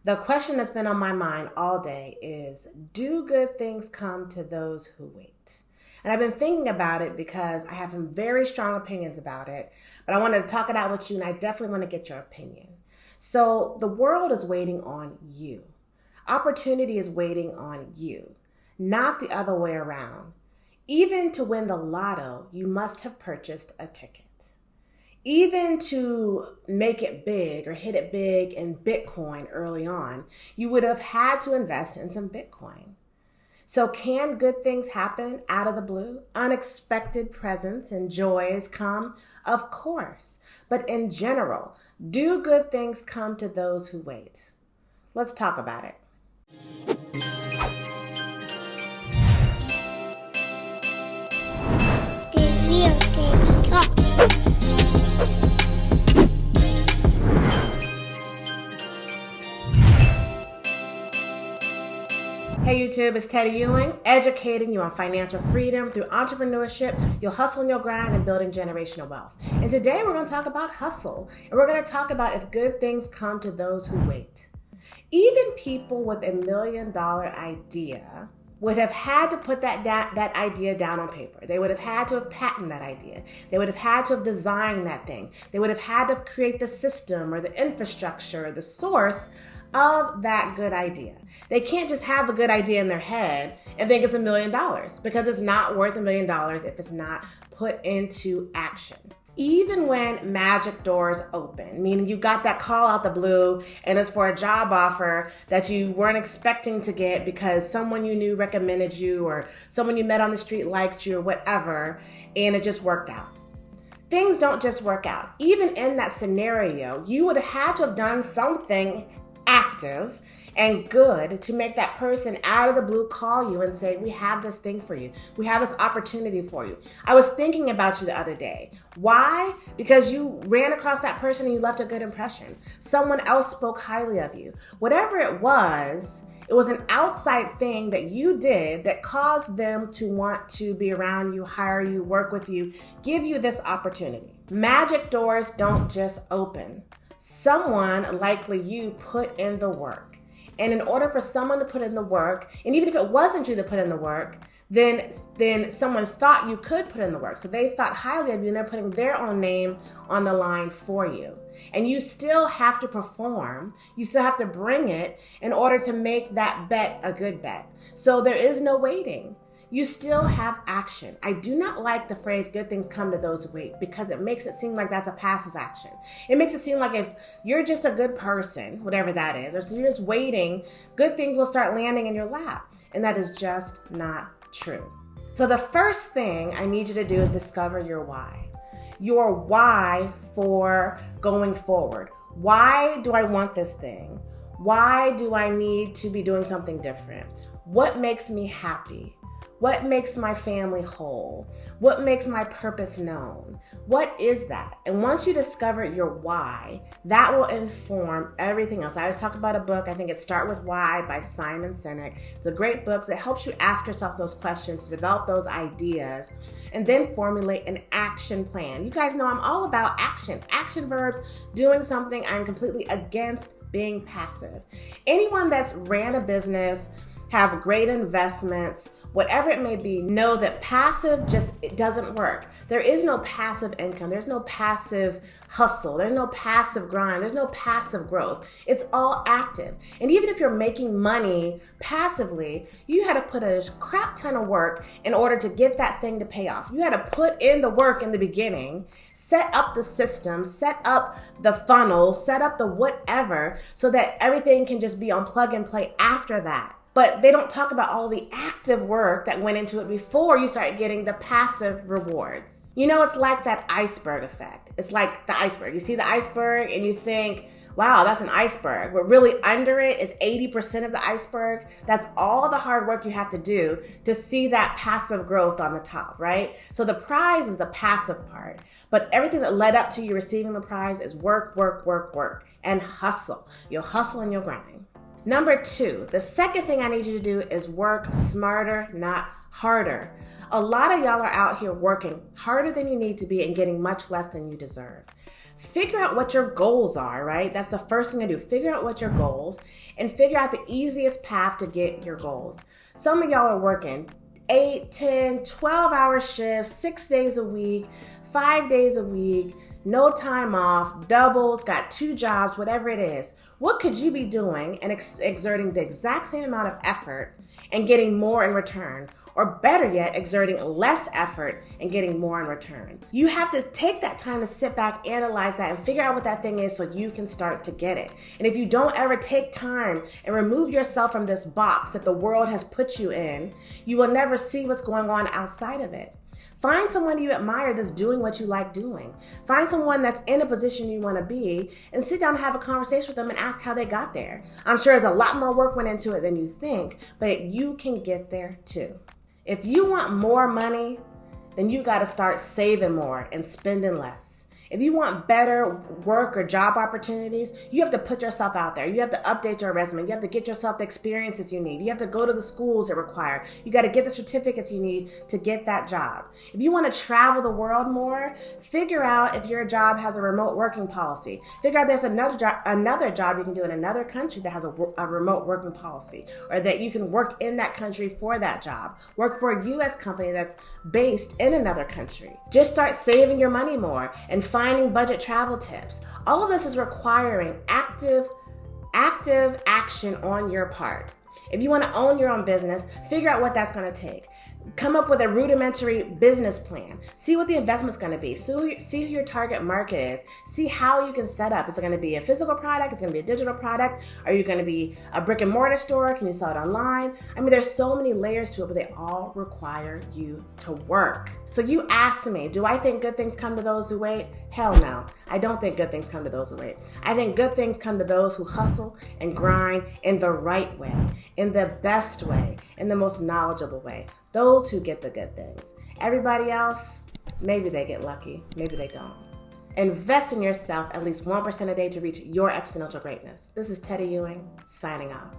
The question that's been on my mind all day is, do good things come to those who wait? And I've been thinking about it because I have some very strong opinions about it, but I wanted to talk it out with you, and I definitely want to get your opinion. So the world is waiting on you. Opportunity is waiting on you, not the other way around. Even to win the lotto, you must have purchased a ticket. Even to make it big or hit it big in Bitcoin early on, you would have had to invest in some Bitcoin. So can good things happen out of the blue? Unexpected presents and joys come? Of course. But in general, do good things come to those who wait? Let's talk about it. Hey YouTube, it's Teddy Ewing, educating you on financial freedom through entrepreneurship. You'll hustle and you'll grind and building generational wealth. And today we're going to talk about hustle. And we're going to talk about if good things come to those who wait. Even people with $1 million idea would have had to put that idea down on paper. They would have had to have patented that idea. They would have had to have designed that thing. They would have had to create the system or the infrastructure or the source of that good idea. They can't just have a good idea in their head and think it's $1 million, because it's not worth $1 million if it's not put into action. Even when magic doors open, meaning you got that call out the blue and it's for a job offer that you weren't expecting to get because someone you knew recommended you or someone you met on the street liked you or whatever, and it just worked out. Things don't just work out. Even in that scenario, you would have had to have done something active and good to make that person out of the blue call you and say, we have this thing for you. We have this opportunity for you. I was thinking about you the other day. Why? Because you ran across that person and you left a good impression. Someone else spoke highly of you. Whatever it was an outside thing that you did that caused them to want to be around you, hire you, work with you, give you this opportunity. Magic doors don't just open. Someone, likely you, put in the work. And in order for someone to put in the work, and even if it wasn't you that put in the work, then someone thought you could put in the work. So they thought highly of you and they're putting their own name on the line for you. And you still have to perform. You still have to bring it in order to make that bet a good bet. So there is no waiting. You still have action. I do not like the phrase good things come to those who wait, because it makes it seem like that's a passive action. It makes it seem like if you're just a good person, whatever that is, or so you're just waiting, good things will start landing in your lap. And that is just not true. So the first thing I need you to do is discover your why. Your why for going forward. Why do I want this thing? Why do I need to be doing something different? What makes me happy? What makes my family whole? What makes my purpose known? What is that? And once you discover your why, that will inform everything else. I always talk about a book, I think it's Start With Why by Simon Sinek. It's a great book that helps you ask yourself those questions, develop those ideas, and then formulate an action plan. You guys know I'm all about action. Action verbs, doing something. I'm completely against being passive. Anyone that's ran a business, have great investments, whatever it may be, know that passive it doesn't work. There is no passive income. There's no passive hustle. There's no passive grind. There's no passive growth. It's all active. And even if you're making money passively, you had to put a crap ton of work in order to get that thing to pay off. You had to put in the work in the beginning, set up the system, set up the funnel, set up the whatever, so that everything can just be on plug and play after that. But they don't talk about all the active work that went into it before you start getting the passive rewards. You know, it's like that iceberg effect. It's like the iceberg. You see the iceberg and you think, wow, that's an iceberg. But really under it is 80% of the iceberg. That's all the hard work you have to do to see that passive growth on the top, right? So the prize is the passive part. But everything that led up to you receiving the prize is work, work, work, work, and hustle. You'll hustle and you'll grind. Number 2, the second thing I need you to do is work smarter, not harder. A lot of y'all are out here working harder than you need to be and getting much less than you deserve. figure out what your goals are, right? That's the first thing to do. Figure out what your goals and figure out the easiest path to get your goals. Some of y'all are working 8, 10, 12-hour shifts, 6 days a week, 5 days a week, no time off, doubles, got 2 jobs, whatever it is. What could you be doing and exerting the exact same amount of effort and getting more in return? Or better yet, exerting less effort and getting more in return. You have to take that time to sit back, analyze that, and figure out what that thing is so you can start to get it. And if you don't ever take time and remove yourself from this box that the world has put you in, you will never see what's going on outside of it. Find someone you admire that's doing what you like doing. Find someone that's in a position you want to be and sit down and have a conversation with them and ask how they got there. I'm sure there's a lot more work went into it than you think, but you can get there too. If you want more money, then you got to start saving more and spending less. If you want better work or job opportunities, you have to put yourself out there. You have to update your resume. You have to get yourself the experiences you need. You have to go to the schools that require. You got to get the certificates you need to get that job. If you want to travel the world more, figure out if your job has a remote working policy. Figure out there's another job you can do in another country that has a remote working policy, or that you can work in that country for that job. Work for a U.S. company that's based in another country. Just start saving your money more and finding budget travel tips. All of this is requiring active action on your part. If you want to own your own business, figure out what that's going to take. Come up with a rudimentary business plan. See what the investment's going to be. See who your target market is. See how you can set up. Is it going to be a physical product? Is it going to be a digital product? Are you going to be a brick and mortar store? Can you sell it online? I mean, there's so many layers to it, but they all require you to work. So you asked me, do I think good things come to those who wait? Hell no. I don't think good things come to those who wait. I think good things come to those who hustle and grind in the right way, in the best way, in the most knowledgeable way. Those who get the good things. Everybody else, maybe they get lucky, maybe they don't. Invest in yourself at least 1% a day to reach your exponential greatness. This is Teddy Ewing, signing off.